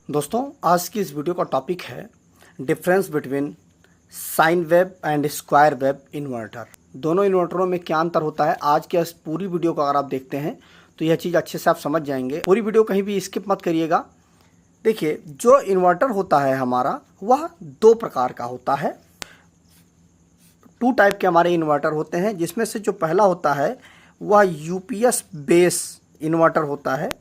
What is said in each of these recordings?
दोस्तों, आज की इस वीडियो का टॉपिक है difference between sine wave and square wave inverter. दोनों इन्वर्टरों में क्या अंतर होता है, आज के इस पूरी वीडियो को अगर आप देखते हैं तो यह चीज़ अच्छे से आप समझ जाएंगे। पूरी वीडियो कहीं भी स्किप मत करिएगा। देखिए, जो इन्वर्टर होता है हमारा वह दो प्रकार का होता है। टू टाइप के हमारे इन्वर्टर होते हैं, जिसमें से जो पहला होता है वह यूपीएस बेस इन्वर्टर होता है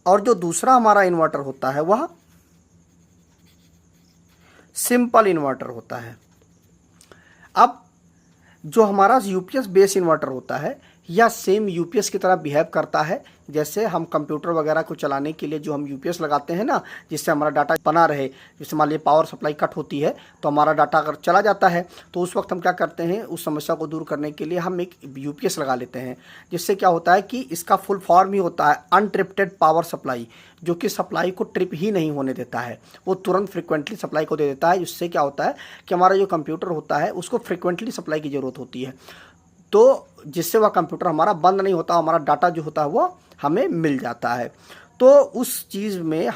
और जो दूसरा हमारा इन्वर्टर होता है वह सिंपल इन्वर्टर होता है। अब जो हमारा यूपीएस बेस इन्वर्टर होता है यह सेम यूपीएस की तरह बिहेव करता है। जैसे हम कंप्यूटर वगैरह को चलाने के लिए जो हम यूपीएस लगाते हैं ना, जिससे हमारा डाटा बना रहे। जैसे मान लीजिए पावर सप्लाई कट होती है तो हमारा डाटा अगर चला जाता है तो उस वक्त हम क्या करते हैं, उस समस्या को दूर करने के लिए हम एक यूपीएस लगा लेते हैं। जिससे क्या होता है कि इसका फुल फॉर्म ही होता है अनट्रिप्टेड पावर सप्लाई, जो कि सप्लाई को ट्रिप ही नहीं होने देता है, वो तुरंत फ्रिक्वेंटली सप्लाई को दे देता है। जिससे क्या होता है कि हमारा जो कंप्यूटर होता है उसको फ्रिक्वेंटली सप्लाई की ज़रूरत होती है, तो जिससे वह कंप्यूटर हमारा बंद नहीं होता, हमारा डाटा जो होता है वो हमें मिल जाता है। तो उस चीज़ में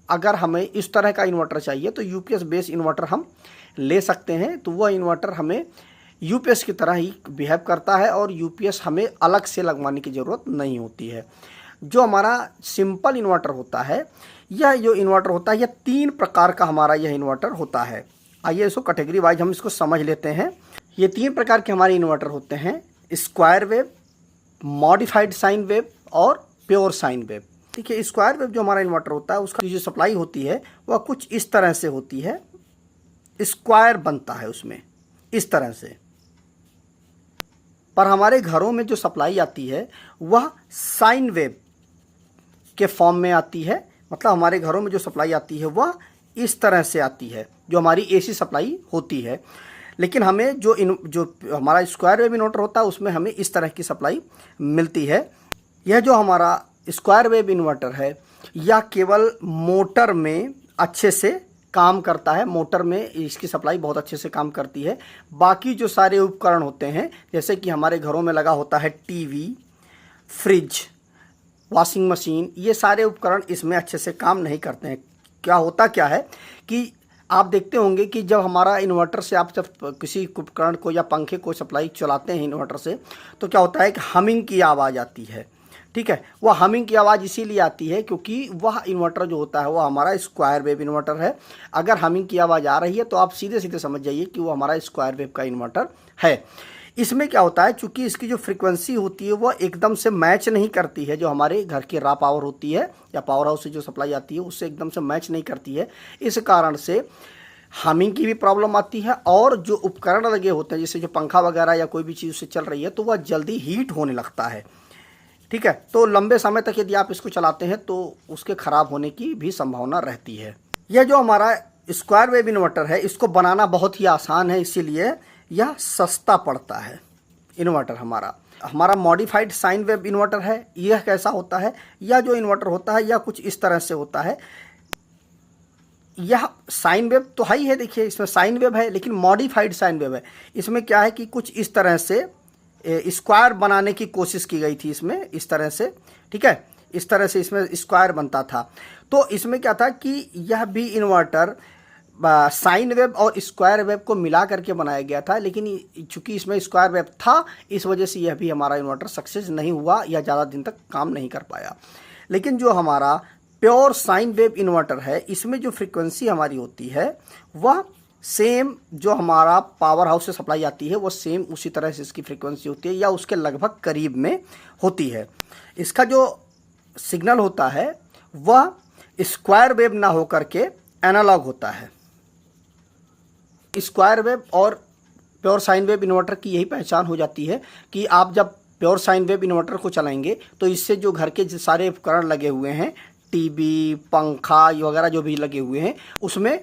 अगर हमें इस तरह का इन्वर्टर चाहिए तो यूपीएस बेस इन्वर्टर हम ले सकते हैं। तो वह इन्वर्टर हमें यूपीएस की तरह ही बिहेव करता है और यूपीएस हमें अलग से लगवाने की ज़रूरत नहीं होती है। जो हमारा सिंपल इन्वर्टर होता है, यह जो इन्वर्टर होता है यह तीन प्रकार का हमारा यह इन्वर्टर होता है। आइए इसको कैटेगरी वाइज हम इसको समझ लेते हैं। ये तीन प्रकार के हमारे इन्वर्टर होते हैं: square wave, modified sine wave और प्योर साइन वेव। ठीक है, स्क्वायर वेव जो हमारा इन्वर्टर होता है उसका जो सप्लाई होती है वह कुछ इस तरह से होती है, स्क्वायर बनता है उसमें इस तरह से। पर हमारे घरों में जो सप्लाई आती है वह साइन वेव के फॉर्म में आती है। मतलब हमारे घरों में जो सप्लाई आती है वह इस तरह से आती है, जो हमारी एसी सप्लाई होती है। लेकिन हमें जो हमारा स्क्वायर वेव इन्वर्टर होता है उसमें हमें इस तरह की सप्लाई मिलती है। यह जो हमारा स्क्वायर वेव इन्वर्टर है यह केवल मोटर में अच्छे से काम करता है, मोटर में इसकी सप्लाई बहुत अच्छे से काम करती है। बाकी जो सारे उपकरण होते हैं, जैसे कि हमारे घरों में लगा होता है टीवी, फ्रिज, वॉशिंग मशीन, ये सारे उपकरण इसमें अच्छे से काम नहीं करते हैं। क्या है कि आप देखते होंगे कि जब हमारा इन्वर्टर से आप जब किसी उपकरण को या पंखे को सप्लाई चलाते हैं इन्वर्टर से, तो क्या होता है कि हमिंग की आवाज़ आती है। ठीक है, वह हमिंग की आवाज़ इसीलिए आती है क्योंकि वह इन्वर्टर जो होता है वह हमारा स्क्वायर वेव इन्वर्टर है। अगर हमिंग की आवाज़ आ रही है तो आप सीधे सीधे समझ जाइए कि वो हमारा स्क्वायर वेव का इन्वर्टर है। इसमें क्या होता है, चूंकि इसकी जो फ्रीक्वेंसी होती है वह एकदम से मैच नहीं करती है, जो हमारे घर की रॉ पावर होती है या पावर हाउस से जो सप्लाई आती है उससे एकदम से मैच नहीं करती है। इस कारण से हमिंग की भी प्रॉब्लम आती है और जो उपकरण लगे होते हैं, जैसे जो पंखा वगैरह या कोई भी चीज़ उससे चल रही है तो वह जल्दी हीट होने लगता है। ठीक है, तो लंबे समय तक यदि आप इसको चलाते हैं तो उसके ख़राब होने की भी संभावना रहती है। यह जो हमारा स्क्वायर वेव इन्वर्टर है इसको बनाना बहुत ही आसान है, इसीलिए यह सस्ता पड़ता है। इन्वर्टर हमारा मॉडिफाइड साइन वेव इन्वर्टर है। यह कैसा होता है, यह जो इन्वर्टर होता है यह कुछ इस तरह से होता है। यह साइन वेव तो है ही है, देखिए इसमें साइन वेव है लेकिन मॉडिफाइड साइन वेव है। इसमें क्या है कि कुछ इस तरह से स्क्वायर बनाने की कोशिश की गई थी इसमें, इस तरह से। ठीक है, इस तरह से इसमें स्क्वायर बनता था। तो इसमें क्या था कि यह भी इन्वर्टर साइन वेव और स्क्वायर वेव को मिला करके बनाया गया था, लेकिन चूंकि इसमें स्क्वायर वेव था इस वजह से यह भी हमारा इन्वर्टर सक्सेस नहीं हुआ या ज़्यादा दिन तक काम नहीं कर पाया। लेकिन जो हमारा प्योर साइन वेव इन्वर्टर है इसमें जो फ्रीक्वेंसी हमारी होती है वह सेम जो हमारा पावर हाउस से सप्लाई आती है वो सेम उसी तरह से इसकी फ्रीक्वेंसी होती है या उसके लगभग करीब में होती है। इसका जो सिग्नल होता है वह स्क्वायर वेव ना होकर के एनालॉग होता है। स्क्वायर वेव और प्योर साइन वेव इन्वर्टर की यही पहचान हो जाती है कि आप जब प्योर साइन वेव इन्वर्टर को चलाएंगे तो इससे जो घर के सारे उपकरण लगे हुए हैं, टीवी, पंखा वगैरह जो भी लगे हुए हैं, उसमें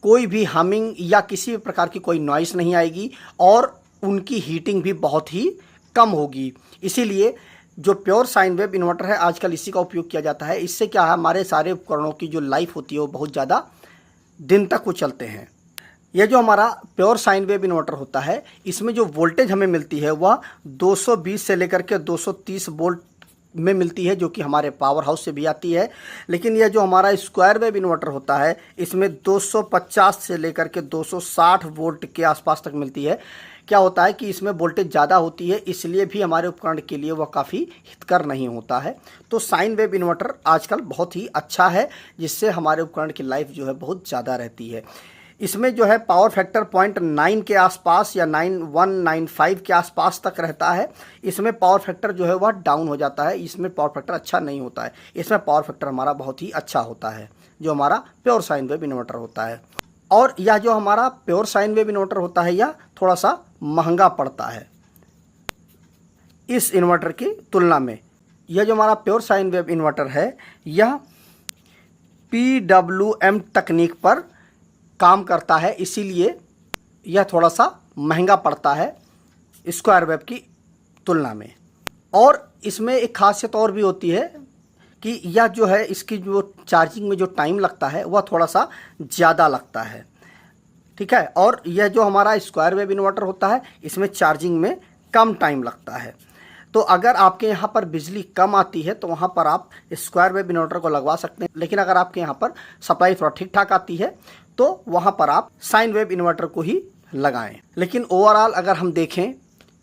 कोई भी हमिंग या किसी भी प्रकार की कोई नॉइस नहीं आएगी और उनकी हीटिंग भी बहुत ही कम होगी। इसीलिए जो प्योर साइन वेव इन्वर्टर है आजकल इसी का उपयोग किया जाता है। इससे क्या है, हमारे सारे उपकरणों की जो लाइफ होती है वो बहुत ज़्यादा दिन तक वो चलते हैं। यह जो हमारा प्योर साइन वेव इन्वर्टर होता है इसमें जो वोल्टेज हमें मिलती है वह 220 से लेकर के 230 वोल्ट में मिलती है, जो कि हमारे पावर हाउस से भी आती है। लेकिन यह जो हमारा स्क्वायर वेव इन्वर्टर होता है, इसमें 250 से लेकर के 260 वोल्ट के आसपास तक मिलती है। क्या होता है कि इसमें वोल्टेज ज़्यादा होती है, इसलिए भी हमारे उपकरण के लिए वह काफ़ी हितकर नहीं होता है। तो साइन वेव इन्वर्टर आजकल बहुत ही अच्छा है, जिससे हमारे उपकरण की लाइफ जो है बहुत ज़्यादा रहती है। इसमें जो है पावर फैक्टर 0.9 के आसपास या 9195 के आसपास तक रहता है। इसमें पावर फैक्टर जो है वह डाउन हो जाता है, इसमें पावर फैक्टर अच्छा नहीं होता है। इसमें पावर फैक्टर हमारा बहुत ही अच्छा होता है, जो हमारा प्योर साइन वेव इन्वर्टर होता है। और यह जो हमारा प्योर साइन वेव इन्वर्टर होता है, यह थोड़ा सा महंगा पड़ता है इस इन्वर्टर की तुलना में। यह जो हमारा प्योर साइन वेव इन्वर्टर है, यह PWM तकनीक पर काम करता है, इसीलिए यह थोड़ा सा महंगा पड़ता है स्क्वायर वेव की तुलना में। और इसमें एक खासियत और भी होती है कि यह जो है, इसकी जो चार्जिंग में जो टाइम लगता है वह थोड़ा सा ज़्यादा लगता है, ठीक है। और यह जो हमारा स्क्वायर वेव इन्वर्टर होता है, इसमें चार्जिंग में कम टाइम लगता है। तो अगर आपके यहाँ पर बिजली कम आती है तो वहाँ पर आप स्क्वायर वेव इन्वर्टर को लगवा सकते हैं। लेकिन अगर आपके यहाँ पर सप्लाई थोड़ा ठीक ठाक आती है तो वहाँ पर आप साइन वेव इन्वर्टर को ही लगाएं। लेकिन ओवरऑल अगर हम देखें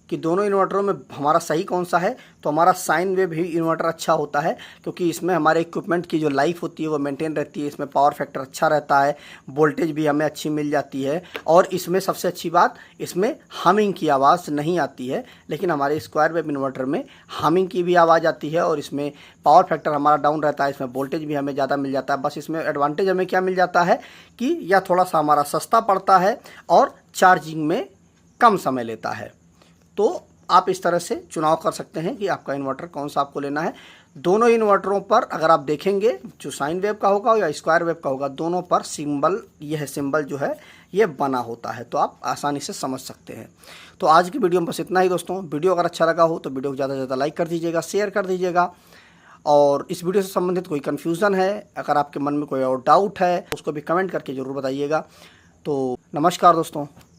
कि दोनों इन्वर्टरों में हमारा सही कौन सा है, तो हमारा साइन वेव ही इन्वर्टर अच्छा होता है, क्योंकि इसमें हमारे इक्विपमेंट की जो लाइफ होती है वो मेंटेन रहती है। इसमें पावर फैक्टर अच्छा रहता है, वोल्टेज भी हमें अच्छी मिल जाती है, और इसमें सबसे अच्छी बात, इसमें हमिंग की आवाज़ नहीं आती है। लेकिन हमारे स्क्वायर वेव इन्वर्टर में हमिंग की भी आवाज़ आती है, और इसमें पावर फैक्टर हमारा डाउन रहता है, इसमें वोल्टेज भी हमें ज़्यादा मिल जाता है। बस इसमें एडवांटेज हमें क्या मिल जाता है कि यह थोड़ा सा हमारा सस्ता पड़ता है और चार्जिंग में कम समय लेता है। तो आप इस तरह से चुनाव कर सकते हैं कि आपका इन्वर्टर कौन सा आपको लेना है। दोनों इन्वर्टरों पर अगर आप देखेंगे, जो साइन वेव का होगा या स्क्वायर वेव का होगा, दोनों पर सिंबल, यह सिंबल जो है ये बना होता है, तो आप आसानी से समझ सकते हैं। तो आज की वीडियो में बस इतना ही दोस्तों। वीडियो अगर अच्छा लगा हो तो वीडियो को ज़्यादा से ज़्यादा लाइक कर दीजिएगा, शेयर कर दीजिएगा। और इस वीडियो से संबंधित कोई कन्फ्यूज़न है, अगर आपके मन में कोई और डाउट है, उसको भी कमेंट करके ज़रूर बताइएगा। तो नमस्कार दोस्तों।